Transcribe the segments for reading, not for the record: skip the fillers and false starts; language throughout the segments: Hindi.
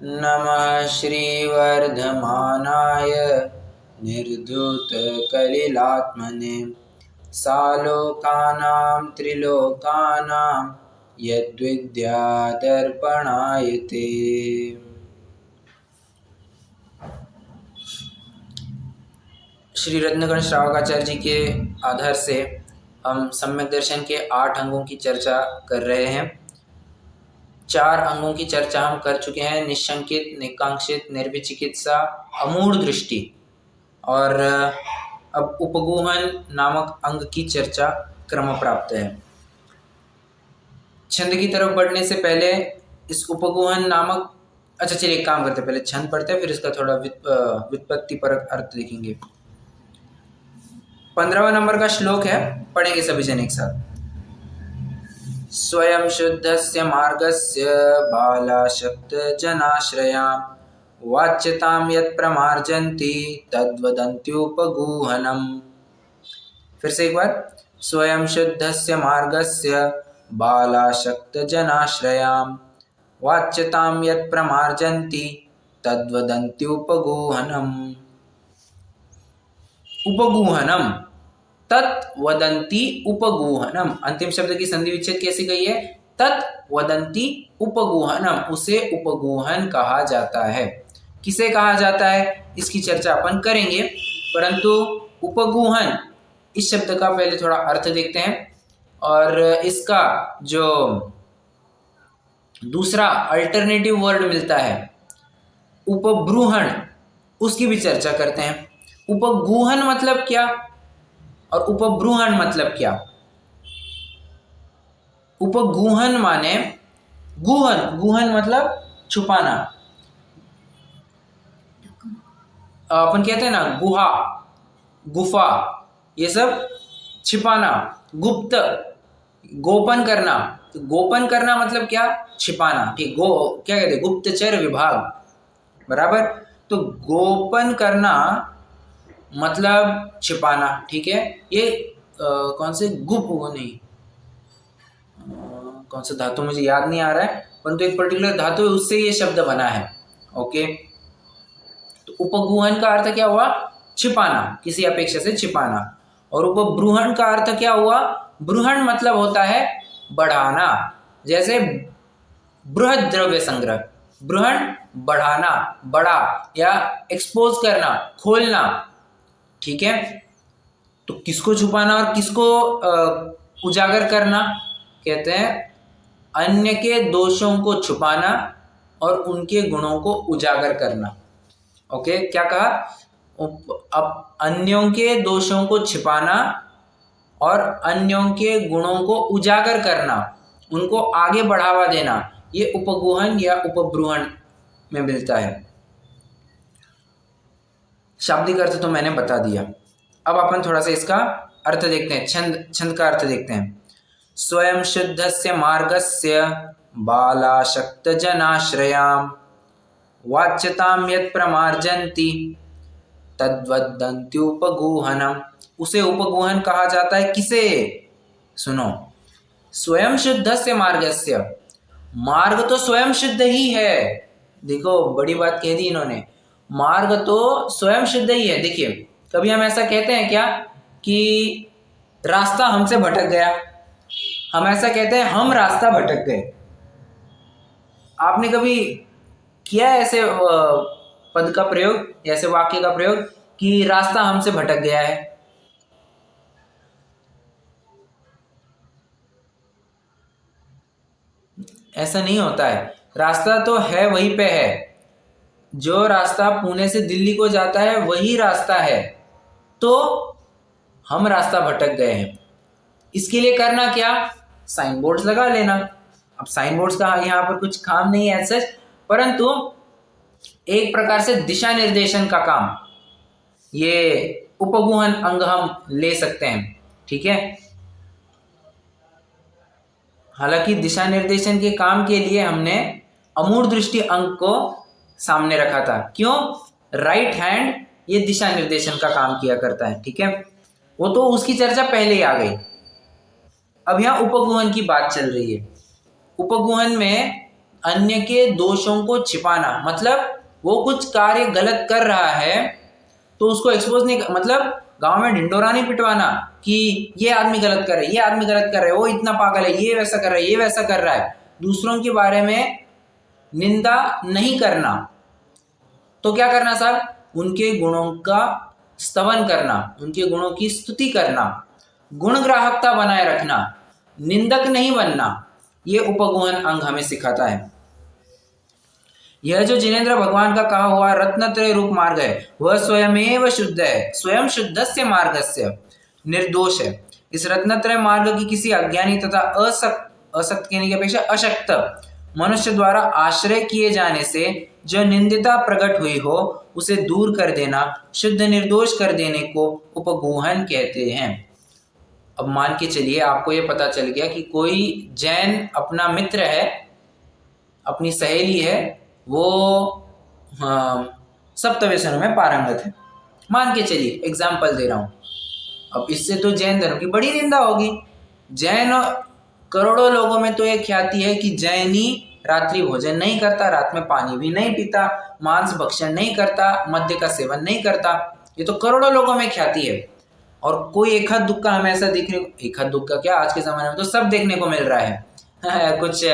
नमः श्रीवर्धमानाय निर्धूतकलिलात्मने सालोकानां त्रिलोकानां यद्विद्यादर्पणाय ते। श्री रत्नगण श्रावकाचार्य जी के आधार से हम सम्यक दर्शन के 8 अंगों की चर्चा कर रहे हैं। 4 अंगों की चर्चा हम कर चुके हैं, निशंकित, निकांक्षित, निर्विचिकित्सा, अमूढ़ दृष्टि, और अब उपगूहन नामक अंग की चर्चा क्रम प्राप्त है। छंद की तरफ बढ़ने से पहले इस उपगूहन नामक, अच्छा चलिए एक काम करते हैं, पहले छंद पढ़ते हैं, फिर इसका थोड़ा व्युत्पत्ति परक अर्थ देखेंगे। 15वां नंबर का श्लोक है, पढ़ेंगे सभी जन एक साथ। स्वयं शुद्धस्य मार्गस्य बालाशक्त जनाश्रयां वाच्यतां यत् प्रमार्जन्ति तद्वदन्त्युपगूहनम्। फिर से एक बार, स्वयं शुद्धस्य मार्गस्य बालाशक्त जनाश्रयां वाच्यतां यत् प्रमार्जन्ति तद्वदन्त्युपगूहनम्। उपगूहनम, तत्वदंती उपगूहनम। अंतिम शब्द की संधि विच्छेद कैसी गई है? तत्वदंती उपगूहनम, उसे उपगूहन कहा जाता है। किसे कहा जाता है इसकी चर्चा अपन करेंगे, परंतु उपगूहन इस शब्द का पहले थोड़ा अर्थ देखते हैं, और इसका जो दूसरा अल्टरनेटिव वर्ड मिलता है उपब्रूहण, उसकी भी चर्चा करते हैं। उपगूहन मतलब क्या और उपब्रूहण मतलब क्या? उपगूहन माने गुहन, गुहन मतलब छुपाना। अपन कहते हैं ना गुहा, गुफा, ये सब छिपाना, गुप्त, गोपन करना। तो गोपन करना मतलब क्या? छिपाना। ठीक, क्या कहते हैं? गुप्तचर विभाग, बराबर। तो गोपन करना मतलब छिपाना, ठीक है। ये कौन से वो नहीं, कौन सा धातु मुझे याद नहीं आ रहा है, परंतु एक पर्टिकुलर धातु है, उससे ये शब्द बना है। ओके, तो उपगूहन का अर्थ क्या हुआ? छिपाना, किसी अपेक्षा से छिपाना। और उपब्रूहण का अर्थ क्या हुआ? ब्रूहण मतलब होता है बढ़ाना, जैसे बृहद द्रव्य संग्रह। ब्रूहण बढ़ाना, बड़ा, या एक्सपोज करना, खोलना, ठीक है। तो किसको छुपाना और किसको उजागर करना? कहते हैं अन्य के दोषों को छुपाना और उनके गुणों को उजागर करना। ओके, क्या कहा? अब अन्यों के दोषों को छिपाना और अन्यों के गुणों को उजागर करना, उनको आगे बढ़ावा देना, ये उपगूहन या उपब्रूहण में मिलता है। शाब्दिक अर्थ तो मैंने बता दिया, अब अपन थोड़ा सा इसका अर्थ देखते हैं, छंद का अर्थ देखते हैं। स्वयं शुद्धस्य मार्गस्य बालाशक्त जनाश्रयां वाच्यतां यत् प्रमार्जन्ति तद्वदन्त्युपगूहनम। उसे उपगूहन कहा जाता है। किसे? सुनो, स्वयं शुद्धस्य मार्गस्य, मार्ग तो स्वयं शुद्ध ही है। देखो, बड़ी बात कह दी इन्होंने, मार्ग तो स्वयं शुद्ध ही है। देखिए, कभी हम ऐसा कहते हैं क्या कि रास्ता हमसे भटक गया? हम ऐसा कहते हैं हम रास्ता भटक गए। आपने कभी किया ऐसे पद का प्रयोग, ऐसे वाक्य का प्रयोग कि रास्ता हमसे भटक गया है? ऐसा नहीं होता है। रास्ता तो है, वहीं पे है। जो रास्ता पुणे से दिल्ली को जाता है वही रास्ता है, तो हम रास्ता भटक गए हैं। इसके लिए करना क्या? साइन बोर्ड्स लगा लेना। अब साइन बोर्ड्स का यहाँ पर कुछ काम नहीं है सच, परंतु एक प्रकार से दिशा निर्देशन का काम ये उपगूहन अंग हम ले सकते हैं, ठीक है। हालांकि दिशा निर्देशन के काम के लिए हमने अमूढ़ दृष्टि अंग को सामने रखा था। क्यों? राइट हैंड ये दिशा निर्देशन का काम किया करता है, ठीक है। वो तो उसकी चर्चा पहले ही आ गई। अब यहाँ उपगूहन की बात चल रही है। उपगूहन में अन्य के दोषों को छिपाना, मतलब वो कुछ कार्य गलत कर रहा है तो उसको एक्सपोज नहीं, मतलब गांव में ढिंडोरा नहीं पिटवाना कि ये आदमी गलत कर रहा है, ये आदमी गलत कर रहा है, वो इतना पागल है, ये वैसा कर रहा है, ये वैसा कर रहा है। दूसरों के बारे में निंदा नहीं करना। तो क्या करना साहब, उनके गुणों का स्तवन करना, उनके गुणों की स्तुति करना, गुणग्राहकता बनाए रखना, निंदक नहीं बनना, ये उपगुहन अंग हमें सिखाता है। यह जो जिनेंद्र भगवान का कहा हुआ रत्नत्रय रूप मार्ग है वह स्वयमेव शुद्ध है, स्वयं शुद्धस्य मार्गस्य, निर्दोष है। इस रत्नत्रय मार्ग की किसी अज्ञानी तथा असक्त कहने की अपेक्षा अशक्त मनुष्य द्वारा आश्रय किए जाने से जो निंदिता प्रकट हुई हो उसे दूर कर देना, शुद्ध निर्दोष कर देने को उपगुहन कहते हैं। अब मान के चलिए आपको ये पता चल गया कि कोई जैन अपना मित्र है, अपनी सहेली है, वो सप्तव्यसनों में पारंगत है, मान के चलिए, एग्जाम्पल दे रहा हूँ। अब इससे तो जैन धर्म की बड़ी निंदा होगी। जैन करोड़ों लोगों में तो ये ख्याति है कि जैनी रात्रि भोजन नहीं करता, रात में पानी भी नहीं पीता, मांस भक्षण नहीं करता, मद्य का सेवन नहीं करता, ये तो करोड़ों लोगों में ख्याति है। और कोई एक हाथ दुक्का हमें ऐसा देखने को, एक हाथ दुक्का क्या, आज के जमाने में तो सब देखने को मिल रहा है कुछ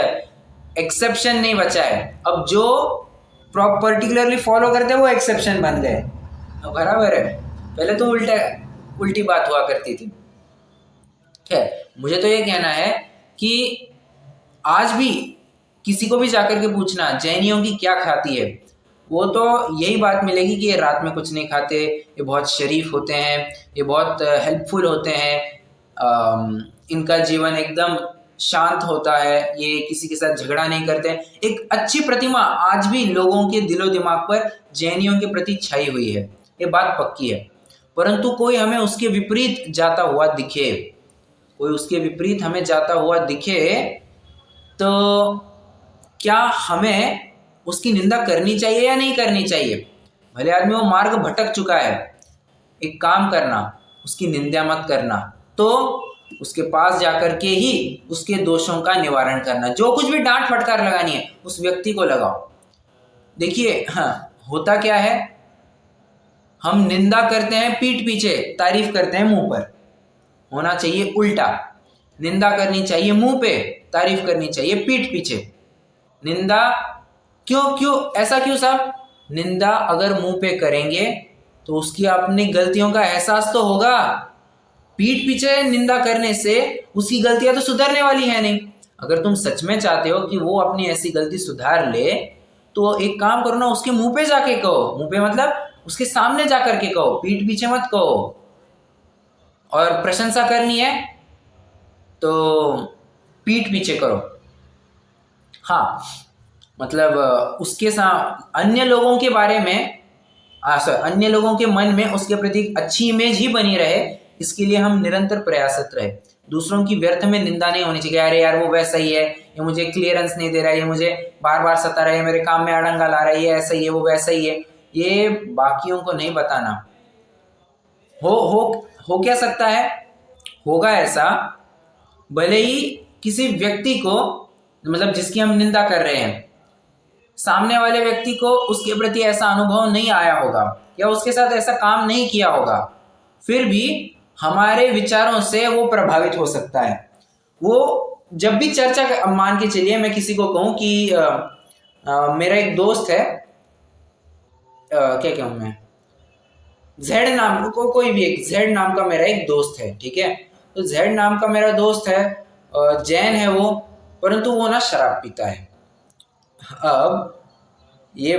एक्सेप्शन नहीं बचा है। अब जो पर्टिकुलरली फॉलो करते हैं वो एक्सेप्शन बन गए, बराबर है। पहले तो उल्टी बात हुआ करती थी। मुझे तो ये कहना है कि आज भी किसी को भी जाकर के पूछना जैनियों की क्या खाती है, वो तो यही बात मिलेगी कि ये रात में कुछ नहीं खाते, ये बहुत शरीफ होते हैं, ये बहुत हेल्पफुल होते हैं, इनका जीवन एकदम शांत होता है, ये किसी के साथ झगड़ा नहीं करते। एक अच्छी प्रतिमा आज भी लोगों के दिलो दिमाग पर जैनियों के प्रति छाई हुई है, ये बात पक्की है। परंतु कोई हमें उसके विपरीत जाता हुआ दिखे, कोई उसके विपरीत हमें जाता हुआ दिखे तो क्या हमें उसकी निंदा करनी चाहिए या नहीं करनी चाहिए? भले आदमी वो मार्ग भटक चुका है, एक काम करना, उसकी निंदा मत करना, तो उसके पास जाकर के ही उसके दोषों का निवारण करना। जो कुछ भी डांट फटकार लगानी है उस व्यक्ति को लगाओ। देखिए होता क्या है, हम निंदा करते हैं पीठ पीछे, तारीफ करते हैं मुंह पर। होना चाहिए उल्टा, निंदा करनी चाहिए मुंह पे, तारीफ करनी चाहिए पीठ पीछे। निंदा क्यों ऐसा क्यों साहब? निंदा अगर मुंह पे करेंगे तो उसकी अपनी गलतियों का एहसास तो होगा। पीठ पीछे निंदा करने से उसकी गलतियां तो सुधरने वाली है नहीं। अगर तुम सच में चाहते हो कि वो अपनी ऐसी गलती सुधार ले तो एक काम करो ना, उसके मुंह पे जाके कहो। मुंह पे मतलब उसके सामने जाकर के कहो, पीठ पीछे मत कहो। और प्रशंसा करनी है तो पीठ पीछे करो। हाँ, मतलब उसके साथ अन्य लोगों के बारे में अन्य लोगों के मन में उसके प्रति अच्छी इमेज ही बनी रहे, इसके लिए हम निरंतर प्रयासरत रहे। दूसरों की व्यर्थ में निंदा नहीं होनी चाहिए। अरे यार वो वैसा ही है, ये मुझे क्लियरेंस नहीं दे रहा है, ये मुझे बार बार सता रहा है, मेरे काम में अड़ंगा ला रहा है, ये ऐसा ही है, वो वैसा ही है, ये बाकियों को नहीं बताना। हो क्या सकता है, होगा ऐसा, भले ही किसी व्यक्ति को, मतलब जिसकी हम निंदा कर रहे हैं, सामने वाले व्यक्ति को उसके प्रति ऐसा अनुभव नहीं आया होगा या उसके साथ ऐसा काम नहीं किया होगा, फिर भी हमारे विचारों से वो प्रभावित हो सकता है। वो जब भी चर्चा, मान के चलिए मैं किसी को कहूं कि मेरा एक दोस्त है, क्या कहूं मैं, जेड नाम को, कोई भी एक जेड नाम का मेरा एक दोस्त है, ठीक है। तो जेड नाम का मेरा दोस्त है, जैन है वो, परंतु वो ना शराब पीता है। अब ये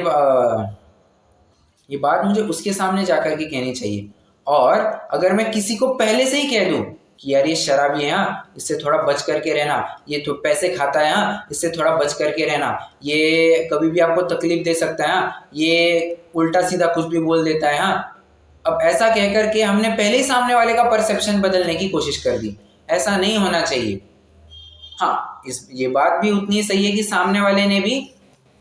बात मुझे उसके सामने जाकर के कहनी चाहिए। और अगर मैं किसी को पहले से ही कह दूं कि यार ये शराबी है, हाँ इससे थोड़ा बच करके रहना, ये तो पैसे खाता है, हाँ इससे थोड़ा बच करके रहना, ये कभी भी आपको तकलीफ दे सकता है, हाँ ये उल्टा सीधा कुछ भी बोल देता है, हाँ। अब ऐसा कह करके हमने पहले ही सामने वाले का परसेप्शन बदलने की कोशिश कर दी। ऐसा नहीं होना चाहिए। हाँ, ये बात भी उतनी सही है कि सामने वाले ने भी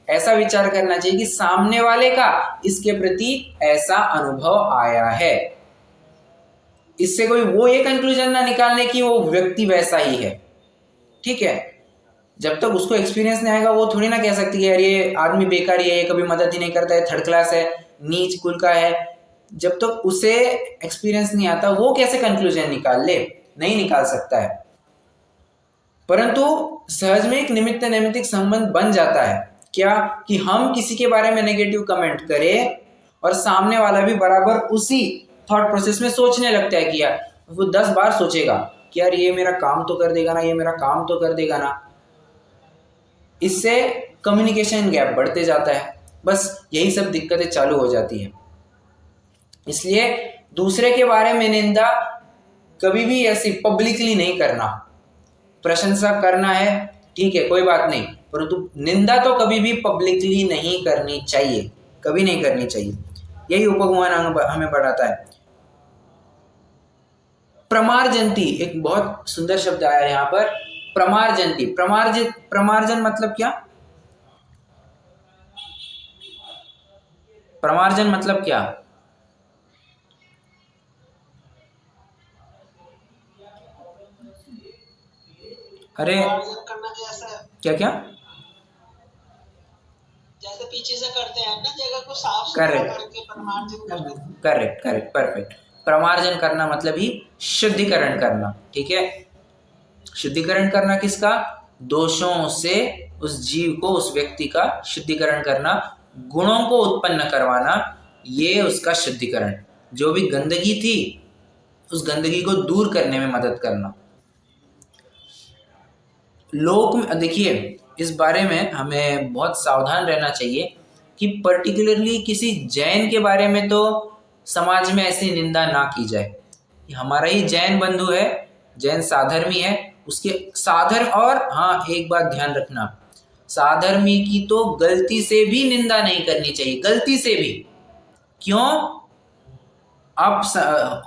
ऐसा विचार करना चाहिए कि सामने वाले का इसके प्रति ऐसा अनुभव आया है। इससे कोई वो ये कंक्लूजन ना निकालने कि वो व्यक्ति वैसा ही है, ठीक है। जब तक उसको एक्सपीरियंस नहीं आएगा वो थोड़ी ना कह सकती है यार ये आदमी बेकार ही है, ये कभी मदद ही नहीं करता है, थर्ड क्लास है, नीच कुल का है। जब तक उसे एक्सपीरियंस नहीं आता वो कैसे कंक्लूजन निकाल ले, नहीं निकाल सकता है। परंतु सहज में एक निमित्त नैमित्तिक संबंध बन जाता है, क्या कि हम किसी के बारे में नेगेटिव कमेंट करें और सामने वाला भी बराबर उसी थॉट प्रोसेस में सोचने लगता है कि यार वो 10 बार सोचेगा कि यार ये मेरा काम तो कर देगा ना, ये मेरा काम तो कर देगा ना। इससे कम्युनिकेशन गैप बढ़ते जाता है, बस यही सब दिक्कतें चालू हो जाती है। इसलिए दूसरे के बारे में निंदा कभी भी ऐसी पब्लिकली नहीं करना। प्रशंसा करना है ठीक है, कोई बात नहीं, परंतु निंदा तो कभी भी पब्लिकली नहीं करनी चाहिए, कभी नहीं करनी चाहिए। यही उपगुण हमें बढ़ाता है। प्रमार्जंती, एक बहुत सुंदर शब्द आया यहाँ पर, प्रमार्जंती। प्रमार्जन मतलब क्या? प्रमार्जन मतलब क्या? अरे क्या क्या? जैसे पीछे से करते हैं ना, जगह को साफ सुथरा करके प्रमार्जन करते हैं। Correct correct perfect. प्रमार्जन करना मतलब ही शुद्धिकरण करना, ठीक है। शुद्धिकरण करना किसका? दोषों से उस जीव को, उस व्यक्ति का शुद्धिकरण करना, गुणों को उत्पन्न करवाना, ये उसका शुद्धिकरण। जो भी गंदगी थी उस गंदगी को दूर करने में मदद करना। लोक में देखिए, इस बारे में हमें बहुत सावधान रहना चाहिए कि पर्टिकुलरली किसी जैन के बारे में तो समाज में ऐसी निंदा ना की जाए। हमारा ही जैन बंधु है, जैन साधर्मी है, उसके साधर्म, और हाँ एक बात ध्यान रखना, साधर्मी की तो गलती से भी निंदा नहीं करनी चाहिए, गलती से भी। क्यों? अब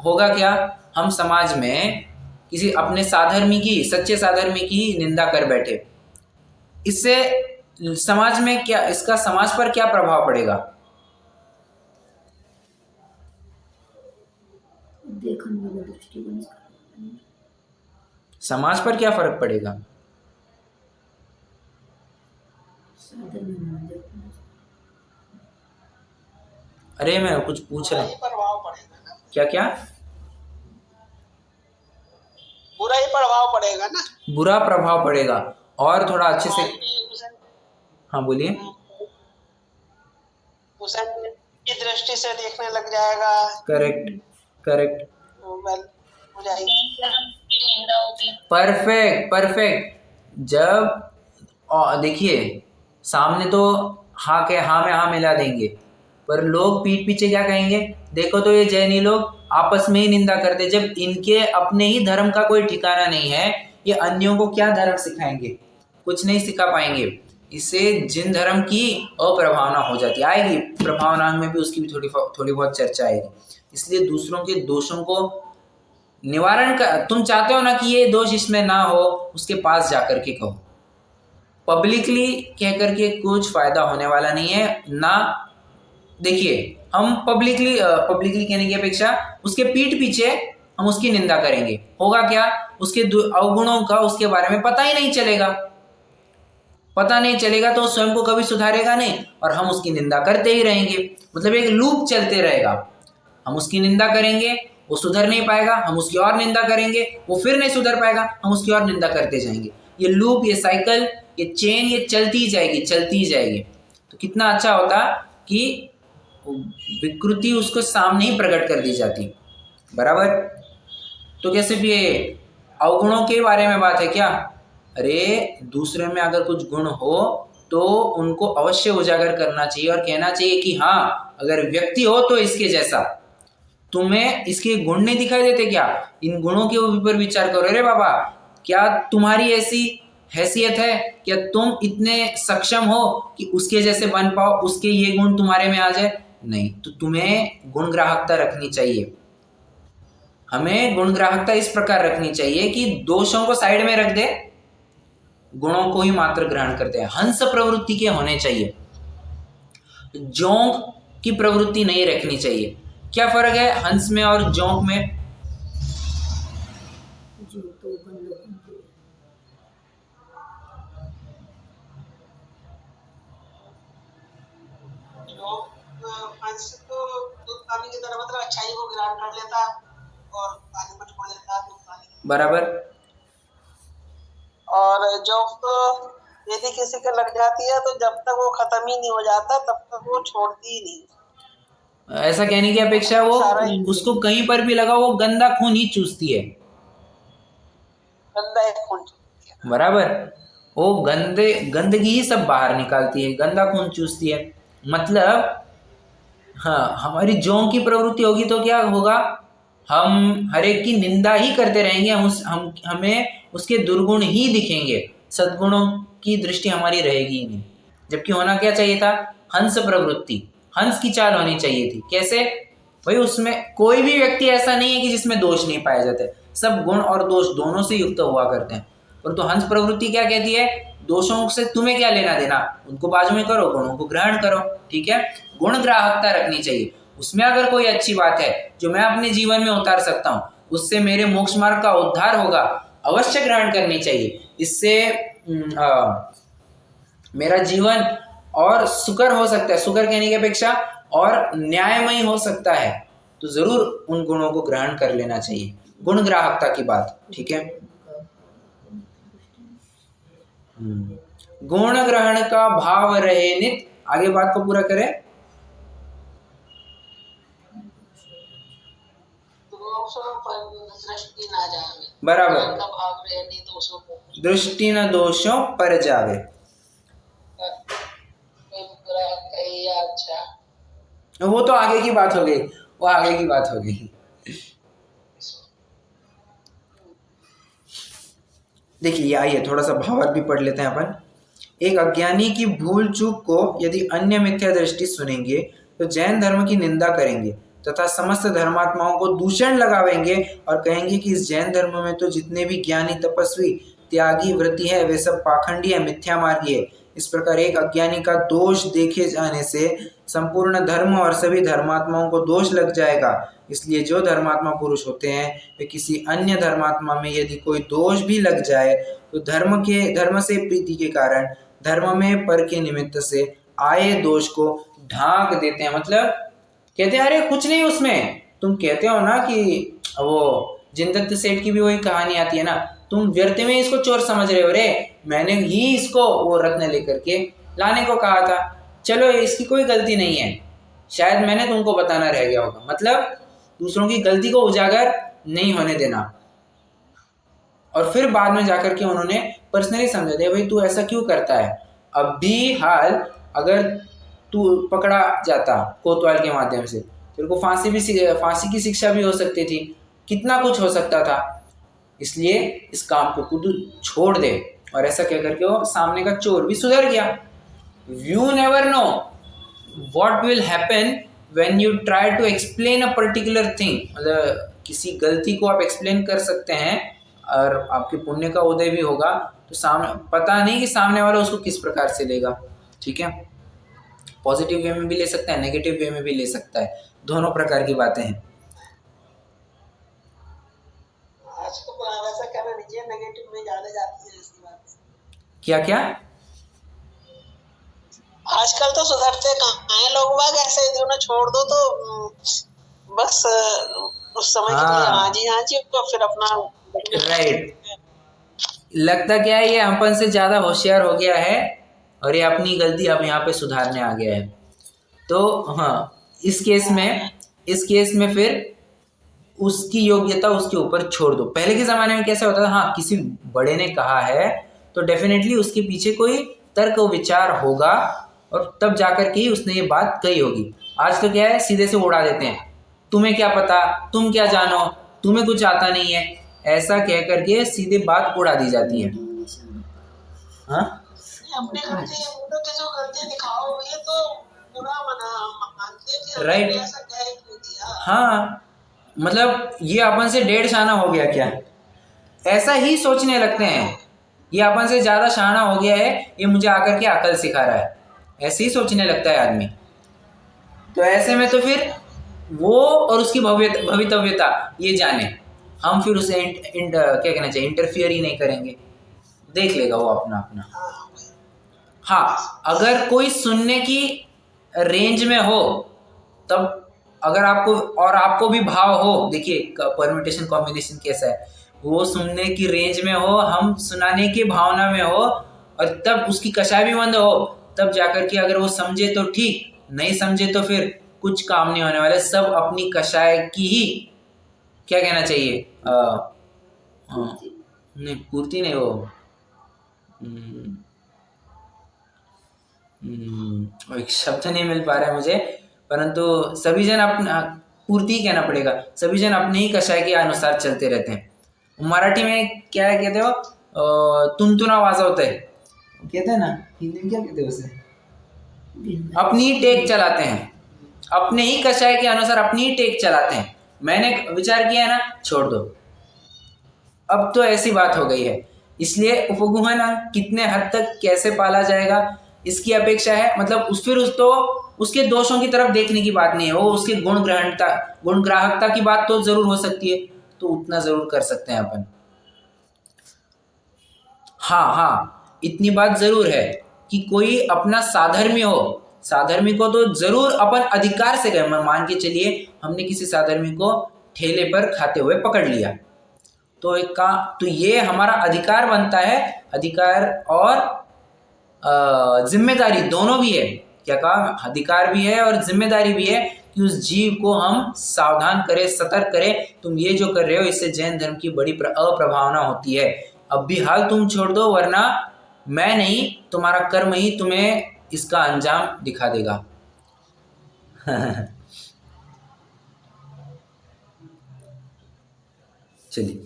होगा क्या, हम समाज में किसी अपने साधर्मी की, सच्चे साधर्मी की निंदा कर बैठे, इससे समाज में क्या, इसका समाज पर क्या प्रभाव पड़ेगा? समाज पर क्या फर्क पड़ेगा? अरे मैं कुछ पूछ रहा हूँ। प्रभाव पड़ेगा ना। क्या क्या? बुरा ही प्रभाव पड़ेगा ना। बुरा प्रभाव पड़ेगा। और थोड़ा अच्छे से, हाँ बोलिए। उसे की दृष्टि से देखने लग जाएगा। करेक्ट करेक्ट, हो जाएगी। Perfect perfect. जब देखिए, सामने तो हाँ के हाँ में हाँ मिला देंगे, पर लोग पीठ पीछे क्या कहेंगे, देखो तो ये जैनी लोग आपस में ही निंदा करते, जब इनके अपने ही धर्म का कोई ठिकाना नहीं है, ये अन्यों को क्या धर्म सिखाएंगे? कुछ नहीं सिखा पाएंगे। इससे जिन धर्म की अप्रभावना हो जाती आएगी, प्रभावना में भी उसकी भी थोड़ी बहुत चर्चा आएगी। इसलिए दूसरों के दोषों को निवारण कर, तुम चाहते हो ना कि ये दोष इसमें ना हो, उसके पास जाकर के कहो। पब्लिकली कह करके कुछ फायदा होने वाला नहीं है ना। देखिए, हम पब्लिकली कहने की अपेक्षा उसके पीठ पीछे हम उसकी निंदा करेंगे, होगा क्या, उसके अवगुणों का उसके बारे में पता ही नहीं चलेगा। पता नहीं चलेगा तो स्वयं को कभी सुधारेगा नहीं, और हम उसकी निंदा करते ही रहेंगे। मतलब एक लूप चलते रहेगा। हम उसकी निंदा करेंगे, वो सुधर नहीं पाएगा, हम उसकी और निंदा करेंगे, वो फिर नहीं सुधर पाएगा, हम उसकी और निंदा करते जाएंगे। ये लूप, ये साइकिल, ये चेन, ये चलती ही जाएगी, चलती ही जाएगी। तो कितना अच्छा होता कि विकृति उसको सामने ही प्रकट कर दी जाती, बराबर। तो क्या सिर्फ ये अवगुणों के बारे में बात है क्या? अरे दूसरे में अगर कुछ गुण हो तो उनको अवश्य उजागर करना चाहिए और कहना चाहिए कि हाँ, अगर व्यक्ति हो तो इसके जैसा। तुम्हें इसके गुण नहीं दिखाई देते क्या? इन गुणों के ऊपर विचार करो। अरे बाबा, क्या तुम्हारी ऐसी हैसियत है, क्या तुम इतने सक्षम हो कि उसके जैसे बन पाओ, उसके ये गुण तुम्हारे में आ जाए? नहीं। तो तुम्हें गुणग्राहकता रखनी चाहिए। हमें गुणग्राहकता इस प्रकार रखनी चाहिए कि दोषों को साइड में रख दे, गुणों को ही मात्र ग्रहण करते हैं। हंस प्रवृत्ति के होने चाहिए, जोंक की प्रवृत्ति नहीं रखनी चाहिए। क्या फर्क है हंस में और जोंक में? वो हंस तो दूध पानी की तरह मतलब अच्छाई को ग्रहण कर लेता और पानी में छोड़ देता दूध पानी। बराबर। और जो यदि किसी के लग जाती है तो जब तक वो खत्म ही नहीं हो जाता तब तक वो छोड़ती ही नहीं। ऐसा कहने की अपेक्षा वो उसको कहीं पर भी लगा वो गंदा खून ही चूसती है। गंदा एक खून चूसती है। बराबर। वो गंदगी ही सब बाहर निकालती है, गंदा खून चूसती है। मतलब हाँ, हमारी जों की प्रवृत्ति होगी तो क्या होगा, हम हर एक की निंदा ही करते रहेंगे, हमें उसके दुर्गुण ही दिखेंगे, सद्गुणों की दृष्टि हमारी रहेगी ही नहीं। जबकि होना क्या चाहिए था, हंस प्रवृत्ति, हंस की चाल होनी चाहिए थी। कैसे भाई, उसमें कोई भी व्यक्ति ऐसा नहीं है कि जिसमें दोष नहीं पाए जाते, सब गुण और दोष दोनों से युक्त हुआ करते हैं। परंतु हंस प्रवृत्ति क्या कहती है, दोषों से तुम्हें क्या लेना देना, उनको बाजू में करो, गुणों को ग्रहण करो। ठीक है, गुण ग्राहकता रखनी चाहिए। उसमें अगर कोई अच्छी बात है जो मैं अपने जीवन में उतार सकता हूँ, उससे मेरे मोक्ष मार्ग का उद्धार होगा, अवश्य ग्रहण करनी चाहिए। इससे मेरा जीवन और सुकर हो सकता है, सुकर कहने की अपेक्षा और न्यायमय हो सकता है, तो जरूर उन गुणों को ग्रहण कर लेना चाहिए। गुण ग्राहकता की बात। ठीक है, गुण ग्रहण का भाव रहे नित। आगे बात को पूरा करें। दृष्टि ना जावे। बराबर, भाव रहे नहीं दोषों को, दृष्टि न दोषों पर जावे। अच्छा, वो तो आगे की बात हो गई, वो आगे की बात हो गई। देखिए आइए थोड़ा सा भावार्थ भी पढ़ लेते हैं अपन। एक अज्ञानी की भूल चूक को यदि अन्य मिथ्या दृष्टि सुनेंगे तो जैन धर्म की निंदा करेंगे तथा समस्त धर्मात्माओं को दूषण लगावेंगे और कहेंगे कि इस जैन धर्म में तो जितने भी ज्ञानी, तपस्वी, त्यागी, व्रती है वे सब पाखंडी है, मिथ्या मार्गी है। इस प्रकार एक अज्ञानी का दोष देखे जाने से संपूर्ण धर्म और सभी धर्मात्माओं को दोष लग जाएगा। इसलिए जो धर्मात्मा पुरुष होते हैं वे किसी अन्य धर्मात्मा में यदि कोई दोष भी लग जाए तो धर्म से प्रीति के कारण धर्म में पर के निमित्त से आए दोष को ढांक देते हैं। मतलब कहते हैं अरे कुछ नहीं उसमें, तुम कहते हो ना कि वो जिनदत्त सेठ की भी वही कहानी आती है ना, तुम व्यर्थ में इसको चोर समझ रहे हो, रे मैंने ही इसको वो रत्न लेकर के लाने को कहा था, चलो इसकी कोई गलती नहीं है, शायद मैंने तुमको बताना रह गया होगा। मतलब दूसरों की गलती को उजागर नहीं होने देना। और फिर बाद में जाकर के उन्होंने पर्सनली समझा दिया, भाई तू ऐसा क्यों करता है। अब भी हाल अगर तू पकड़ा जाता कोतवाल के माध्यम से, तेरे को फांसी की शिक्षा भी हो सकती थी, कितना कुछ हो सकता था। इसलिए इस काम को खुद छोड़ दे। और ऐसा कह करके वो सामने का चोर भी सुधर गया। You never know what will happen when you try to explain a particular thing. मतलब किसी गलती को आप एक्सप्लेन कर सकते हैं और आपके पुण्य का उदय भी होगा, तो सामने पता नहीं कि सामने वाला उसको किस प्रकार से लेगा। ठीक है, पॉजिटिव वे में भी ले सकता है, नेगेटिव वे में भी ले सकता है, दोनों प्रकार की बातें हैं। आज तो वैसा कहना नहीं चाहिए, नेगेटिव में ज्यादा जाती है इसकी बात। क्या क्या आजकल तो सुधरते कहाँ हैं लोग बाग, ऐसे ही उन्हें छोड़ दो तो बस उस समय के लिए हाँ जी तो फिर अपना राइट। लगता क्या है ये अपन से ज्यादा होशियार हो गया है और ये अपनी गलती अब यहाँ पे सुधारने आ गया है। तो हाँ, इस केस में फिर उसकी योग्यता उसके ऊपर छोड़ दो। पहले के ज़माने में कैसे होता था, हाँ किसी बड़े ने कहा है तो डेफिनेटली उसके पीछे कोई तर्क विचार होगा और तब जाकर के ही उसने ये बात कही होगी। आज तो क्या है, सीधे से उड़ा देते हैं, तुम्हें क्या पता, तुम क्या जानो, तुम्हें कुछ आता नहीं है, ऐसा कह करके सीधे बात उड़ा दी जाती है। हाँ अपने जो गलती दिखाओ ये तो बुरा मानते राइट। ऐसा कह क्यों दिया। हाँ मतलब ये अपन से 1.5 शाना हो गया क्या, ऐसा ही सोचने लगते हैं। ये अपन से ज़्यादा शाना हो गया है, ये मुझे आकर के अकल सिखा रहा है, ऐसे ही सोचने लगता है आदमी। तो ऐसे में तो फिर वो और उसकी भवितव्यता ये जाने, हम फिर उसे क्या कहना चाहिए, इंटरफियर ही नहीं करेंगे, देख लेगा वो अपना अपना। हाँ, अगर कोई सुनने की रेंज में हो तब, अगर आपको और आपको भी भाव हो, देखिए परम्यूटेशन कॉम्बिनेशन कैसा है, वो सुनने की रेंज में हो, हम सुनाने की भावना में हो, और तब उसकी कषाय भी मंद हो, तब जाकर के अगर वो समझे तो ठीक, नहीं समझे तो फिर कुछ काम नहीं होने वाले, सब अपनी कषाय की ही, क्या कहना चाहिए, नहीं पूर्ति नहीं, वो एक शब्द नहीं मिल पा रहा है मुझे, परंतु सभी जन अपना, पूर्ति ही कहना पड़ेगा, सभी जन अपने ही कषाय के अनुसार चलते रहते हैं। मराठी में क्या है कहते हो, तुनतुना वाजवते है, कहते हैं ना, हिंदी में क्या कहते हैं उसे, अपनी ही टेक चलाते हैं, अपने ही कषाय के अनुसार अपनी ही टेक चलाते हैं। मैंने विचार किया है ना, छोड़ दो, अब तो ऐसी बात हो गई है। इसलिए उपगुहन कितने हद तक कैसे पाला जाएगा इसकी अपेक्षा है, मतलब फिर तो उसके दोषों की तरफ देखने की बात नहीं है, वो उसके गुण ग्राहकता की बात तो जरूर हो सकती है, तो उतना जरूर कर सकते हैं अपन। हाँ, इतनी बात जरूर है कि कोई अपना साधर्मी हो, साधर्मी को तो जरूर अपन अधिकार से करें। मान के चलिए हमने किसी साधर्मी को ठेले पर खाते हुए पकड़ लिया, तो ये हमारा अधिकार बनता है, अधिकार और जिम्मेदारी दोनों भी है। क्या कहा, अधिकार भी है और जिम्मेदारी भी है कि उस जीव को हम सावधान करें, सतर्क करें, तुम ये जो कर रहे हो इससे जैन धर्म की बड़ी अप्रभावना होती है, अब भी हाल तुम छोड़ दो, वरना मैं नहीं, तुम्हारा कर्म ही तुम्हें इसका अंजाम दिखा देगा। चलिए,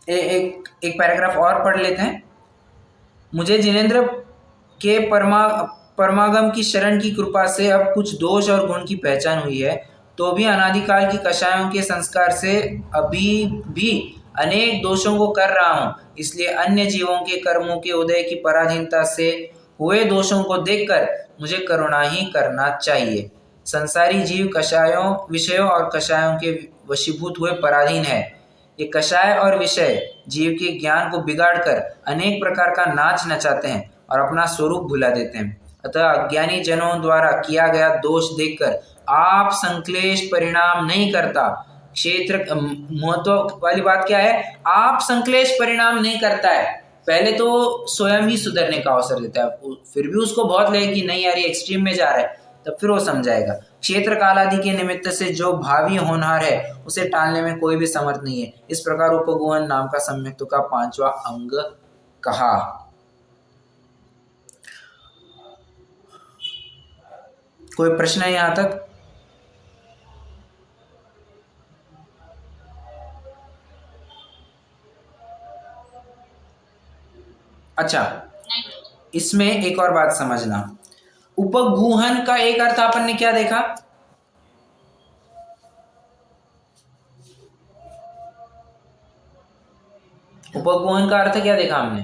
एक पैराग्राफ और पढ़ लेते हैं। मुझे जिनेंद्र के परमागम की शरण की कृपा से अब कुछ दोष और गुण की पहचान हुई है, तो भी अनादिकाल की कषायों के संस्कार से अभी भी अनेक दोषों को कर रहा हूँ, इसलिए अन्य जीवों के कर्मों के उदय की पराधीनता से हुए दोषों को देखकर मुझे करुणा ही करना चाहिए। संसारी जीव कषायों, विषयों और कषायों के वशीभूत हुए पराधीन है। ये कषाय और विषय जीव के ज्ञान को बिगाड़कर अनेक प्रकार का नाच नचाते हैं और अपना स्वरूप भुला देते हैं। अतः अज्ञानी जनों द्वारा किया गया दोष देखकर आप संक्लेश परिणाम नहीं करता। क्षेत्र महत्व वाली बात क्या है, आप संक्लेश परिणाम नहीं करता है, पहले तो स्वयं ही सुधरने का अवसर देता है, फिर भी उसको बहुत लगे कि नहीं यार ये एक्सट्रीम में जा रहा है, तब फिर वो समझाएगा। क्षेत्र काल आदि के निमित्त से जो भावी होनहार है उसे टालने में कोई भी समर्थ नहीं है। इस प्रकार उपगुहन नाम का सम्यक्त्व का 5वां अंग कहा। कोई प्रश्न है यहां तक? अच्छा, इसमें एक और बात समझना, उपगुहन का एक अर्थ अपन ने क्या देखा, उपगुहन का अर्थ क्या देखा हमने,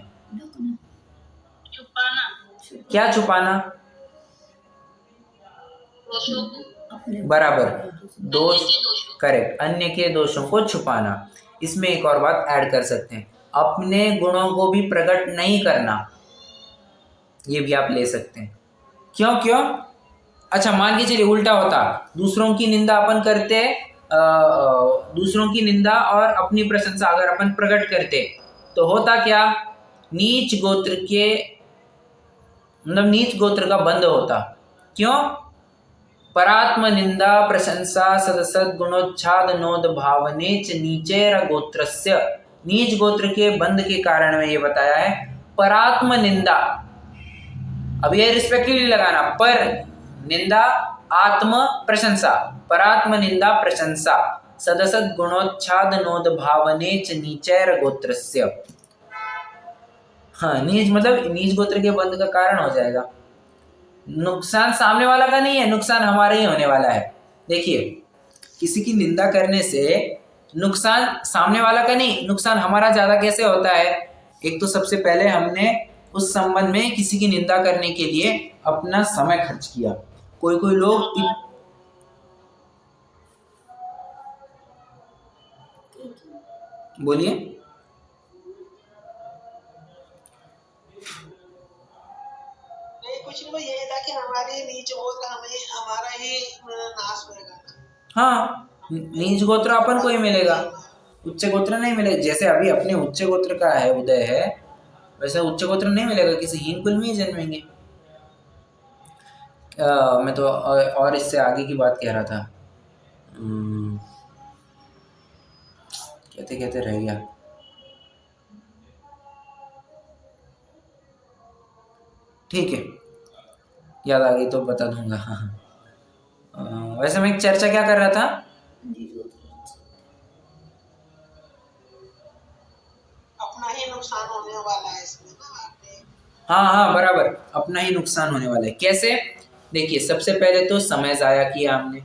छुपाना। क्या छुपाना, बराबर, दोष, करेक्ट, अन्य के दोषों को छुपाना। इसमें एक और बात ऐड कर सकते हैं, अपने गुणों को भी प्रकट नहीं करना, ये भी आप ले सकते हैं। क्यों? अच्छा, मान के चलिए उल्टा होता, दूसरों की निंदा अपन करते, दूसरों की निंदा और अपनी प्रशंसा अगर अपन प्रकट करते तो होता क्या, नीच गोत्र के, मतलब नीच गोत्र का बंद होता। क्यों? परात्म निंदा प्रशंसा सदसद गुणोच्छाद नोद भावनेच नीचेर गोत्रस्य, नीच गोत्र के बंद के कारण में ये बताया है। परात्म निंदा, अब ये रिस्पेक्टिवली लगाना, पर निंदा, आत्म प्रशंसा, परात्म निंदा प्रशंसा, सदसद गुणोच्छाद नोद भावनेच नीचैर गोत्रस्य। हाँ, नीच मतलब नीच गोत्र के बंद का कारण हो जाएगा। नुकसान सामने वाला का नहीं है, नुकसान हमारा ही होने वाला है। देखिए, किसी की निंदा करने से नुकसान सामने वाला का नहीं, नुकसान हमारा ज्यादा कैसे होता है। एक तो सबसे पहले हमने उस संबंध में किसी की निंदा करने के लिए अपना समय खर्च किया। कोई लोग बोलिए। नहीं कुछ नहीं, ये था कि हमारी नीच गोत्र हमें हमारा ही नाश होएगा। हाँ, नीच गोत्र अपन को ही मिलेगा, उच्च गोत्र नहीं मिलेगा। जैसे अभी अपने उच्च गोत्र का है उदय है, वैसे उच्च गोत्र नहीं मिलेगा, किसी हीन कुल में ही जन्मेंगे। मैं तो और इससे आगे की बात कह रहा था, कहते कहते रह गया। ठीक है, याद आ गई तो बता दूंगा। वैसे मैं एक चर्चा क्या कर रहा था, अपना ही नुकसान होने वाला है इसमें ना आपने। हाँ हाँ बराबर, अपना ही नुकसान होने वाला है। कैसे? देखिए, सबसे पहले तो समय जाया किया हमने,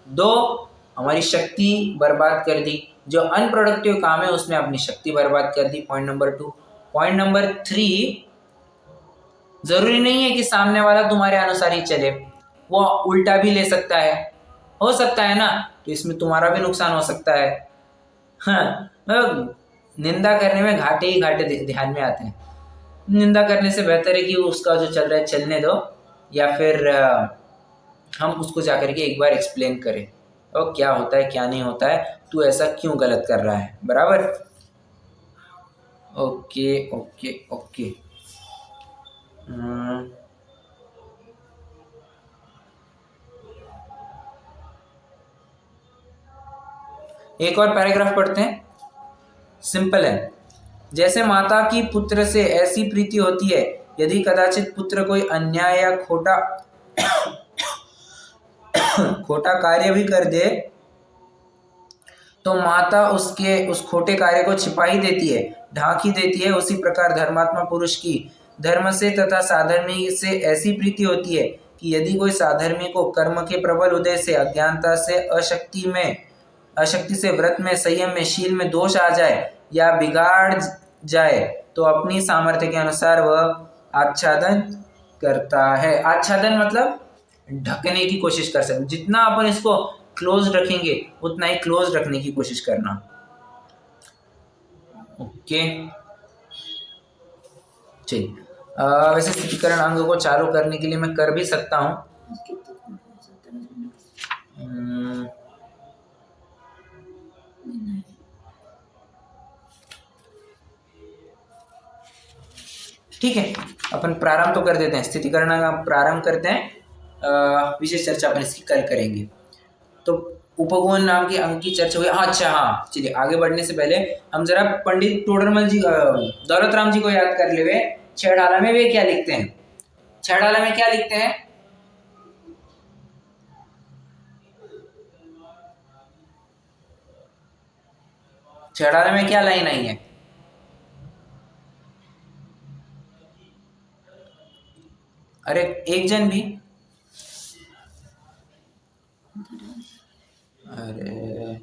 2 हमारी शक्ति बर्बाद कर दी, जो अनप्रोडक्टिव काम है उसमें अपनी शक्ति बर्बाद कर दी, पॉइंट नंबर 2। पॉइंट नंबर 3, जरूरी नहीं है कि सामने वाला तुम्हारे अनुसार ही चले, वो उल्टा भी ले सकता है, हो सकता है ना, तो इसमें तुम्हारा भी नुकसान हो सकता है। हाँ, मतलब निंदा करने में घाटे ही घाटे ध्यान में आते हैं। निंदा करने से बेहतर है कि उसका जो चल रहा है चलने दो, या फिर हम उसको जाकर के एक बार एक्सप्लेन करें, और क्या होता है क्या नहीं होता है, तू ऐसा क्यों गलत कर रहा है, बराबर। Okay okay okay. एक और पैराग्राफ पढ़ते हैं, सिंपल है। जैसे माता की पुत्र से ऐसी प्रीति होती है, यदि कदाचित पुत्र कोई अन्याय या खोटा खोटा कार्य भी कर दे, तो माता उसके उस खोटे कार्य को छिपा ही देती है, ढांक ही देती है। उसी प्रकार धर्मात्मा पुरुष की धर्म से तथा साधर्मी से ऐसी प्रीति होती है कि यदि कोई साधर्मी को कर्म के प्रबल उदय से, अज्ञानता से, अशक्ति से, व्रत में, संयम में, शील में दोष आ जाए या बिगाड़ जाए, तो अपनी सामर्थ्य के अनुसार वह आच्छादन करता है। आच्छादन मतलब ढकने की कोशिश कर सकते, जितना अपन इसको क्लोज रखेंगे उतना ही क्लोज रखने की कोशिश करना। ओके, चलिए। वैसे स्थितिकरण अंग को चालू करने के लिए मैं कर भी सकता हूँ। ठीक है, अपन प्रारंभ तो कर देते हैं, स्थितिकरण अंग प्रारंभ करते हैं, विशेष चर्चा अपन इसकी कल करेंगे। तो उपगुण नाम के अंग की चर्चा हुई। अच्छा हाँ, चलिए आगे बढ़ने से पहले हम जरा पंडित टोडरमल जी, दौलत राम जी को याद कर ले। वे छेड़ाला में वे क्या लिखते हैं, छेड़ाला में क्या लिखते हैं? छेड़ाला में क्या लाइन आई है? अरे एक जन भी, अरे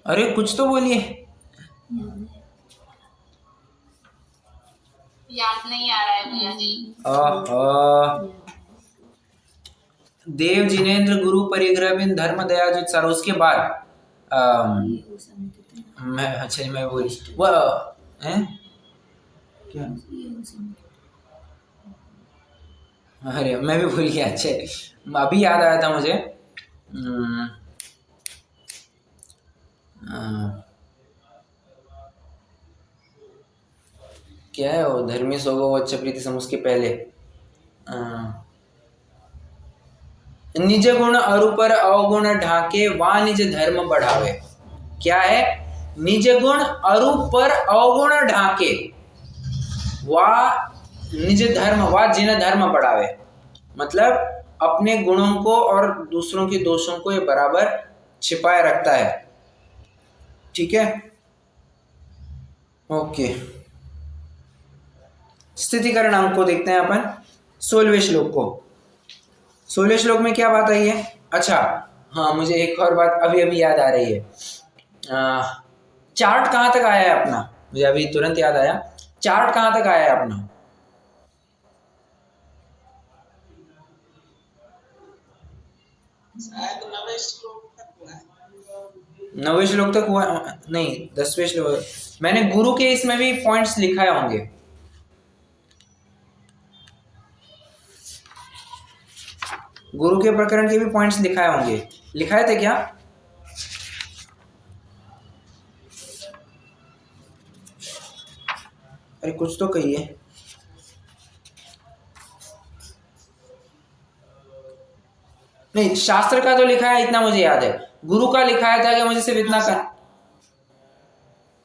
अरे कुछ तो बोलिए। याद नहीं आ रहा है भैया जी। देव जिनेन्द्र गुरु परिग्रह बिन धर्म दया जुत्सार, उसके बाद मैं बोली वो क्या, अरे मैं भी भूल गया। अच्छे, अभी याद आया था मुझे। क्या है वो, धर्मी सोगो वच्च प्रीति सम, उसके पहले निज गुण अरुपर अवगुण ढाके वा निज धर्म बढ़ावे। क्या है? निज गुण अरुपर अवगुण ढाके वा निज धर्म वा जिन धर्म बढ़ावे, मतलब अपने गुणों को और दूसरों के दोषों को ये बराबर छिपाए रखता है। ठीक है, ओके। स्थितिकरण अंक को देखते हैं अपन, 16वें श्लोक को। 16वें श्लोक में क्या बात आई है? अच्छा हाँ, मुझे एक और बात अभी अभी याद आ रही है। चार्ट कहाँ तक आया है अपना, मुझे अभी तुरंत याद आया। चार्ट कहाँ तक आया है अपना? शायद 90 श्लोक तक हुआ है। 90 श्लोक तक हुआ नहीं, 10वें श्लोक। मैंने गुरु के इसमें भी पॉइंट्स लिखाए होंगे। गुरु के प्रकरण के भी पॉइंट्स लिखाए होंगे। लिखाए थे क्या? अरे कुछ तो कहिए। नहीं, शास्त्र का तो लिखा है, इतना मुझे याद है। गुरु का लिखाया था कि मुझे सिर्फ इतना कर।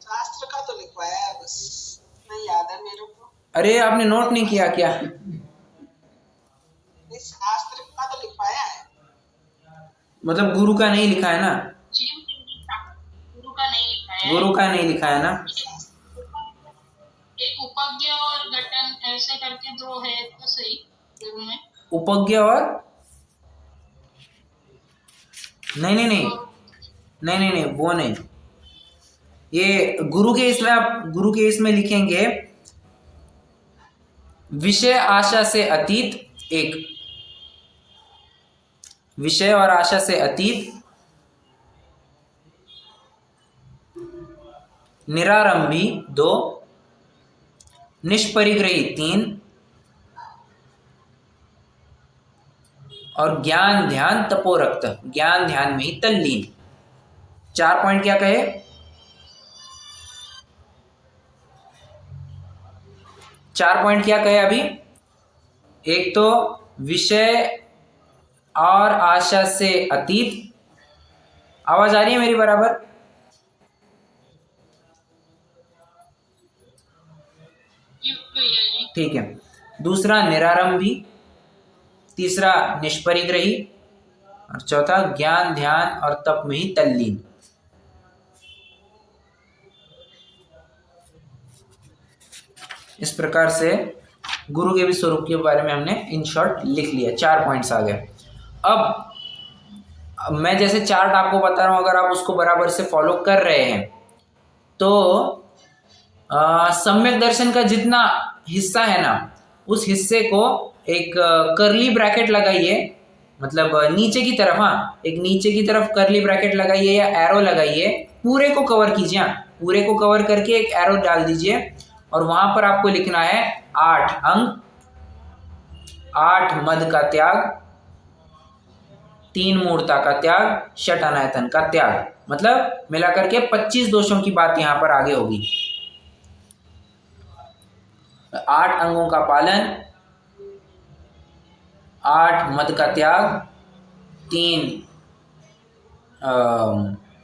शास्त्र का तो लिखवाया है, बस नहीं याद है मेरे को। अरे आपने नोट नहीं किया क्या? नहीं, शास्त्र का तो लिखवाया है। मतलब गुरु का नहीं लिखा है ना? गुरु का नहीं लिखा है। गुरु का नहीं लिखा है ना? एक उपज्ञ और घटन ऐसे करके दो है तो सही गुरु में। उपज्ञ और नहीं, वो नहीं। ये गुरु के इसमें आप गुरु के इसमें लिखेंगे विषय आशा से अतीत एक, विषय और आशा से अतीत, निरारंभी 2, निष्परिग्रही 3 और ज्ञान ध्यान तपोरक्त, ज्ञान ध्यान में ही तल्लीन। 4 पॉइंट क्या कहे? 4 पॉइंट क्या कहे अभी? एक तो विषय और आशा से अतीत। आवाज आ रही है मेरी बराबर? ठीक है। दूसरा निरारंभी, तीसरा निष्परिग्रही और चौथा ज्ञान ध्यान और तप में ही तल्लीन। इस प्रकार से गुरु के भी स्वरूप के बारे में हमने इन शॉर्ट लिख लिया। 4 पॉइंट्स आ गए। अब मैं जैसे चार्ट आपको बता रहा हूं, अगर आप उसको बराबर से फॉलो कर रहे हैं तो सम्यक दर्शन का जितना हिस्सा है ना, उस हिस्से को एक कर्ली ब्रैकेट लगाइए, मतलब नीचे की तरफ, हाँ एक नीचे की तरफ कर्ली ब्रैकेट लगाइए या एरो लगाइए, पूरे को कवर कीजिए। हाँ, पूरे को कवर करके एक एरो डाल दीजिए और वहां पर आपको लिखना है 8 अंग, 8 मद का त्याग, 3 मूर्ता का त्याग, 6 अनायतन का त्याग, मतलब मिलाकर के 25 दोषों की बात यहां पर आगे होगी। 8 अंगों का पालन, 8 मद का त्याग, 3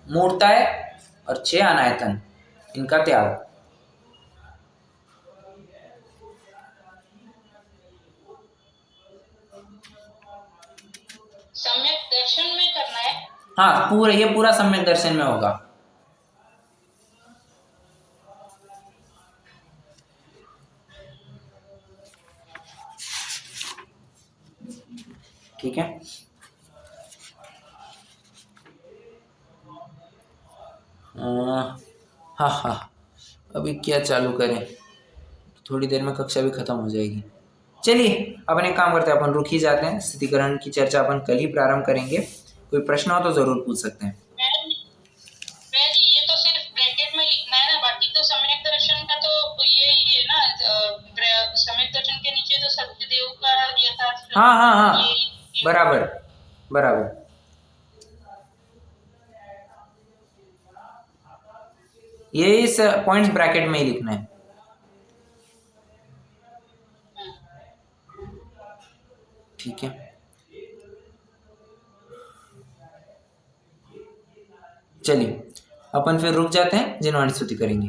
मूर्ताएं और 6 अनायतन, इनका त्याग। सम्यक दर्शन में करना है। हाँ, ये पूरा सम्यक दर्शन में होगा। ठीक है। हाँ, अभी क्या चालू करें? थोड़ी देर में कक्षा भी खत्म हो जाएगी। चलिए अपन एक काम करते हैं, अपन रुक ही जाते हैं। स्थितिकरण की चर्चा अपन कल ही प्रारंभ करेंगे। कोई प्रश्न हो तो जरूर पूछ सकते हैं। ये तो सिर्फ ब्रैकेट में लिखना है ना, बाकी तो सम्यक दर्शन का तो ये ही है ना। सम्यक दर्शन के नीचे तो सत्यदेव का यथार्थ। हाँ, बराबर। ये इस पॉइंट्स ब्रैकेट में ही लिखना है। ठीक है, चलिए अपन फिर रुक जाते हैं, जिनवाणी स्तुति करेंगे।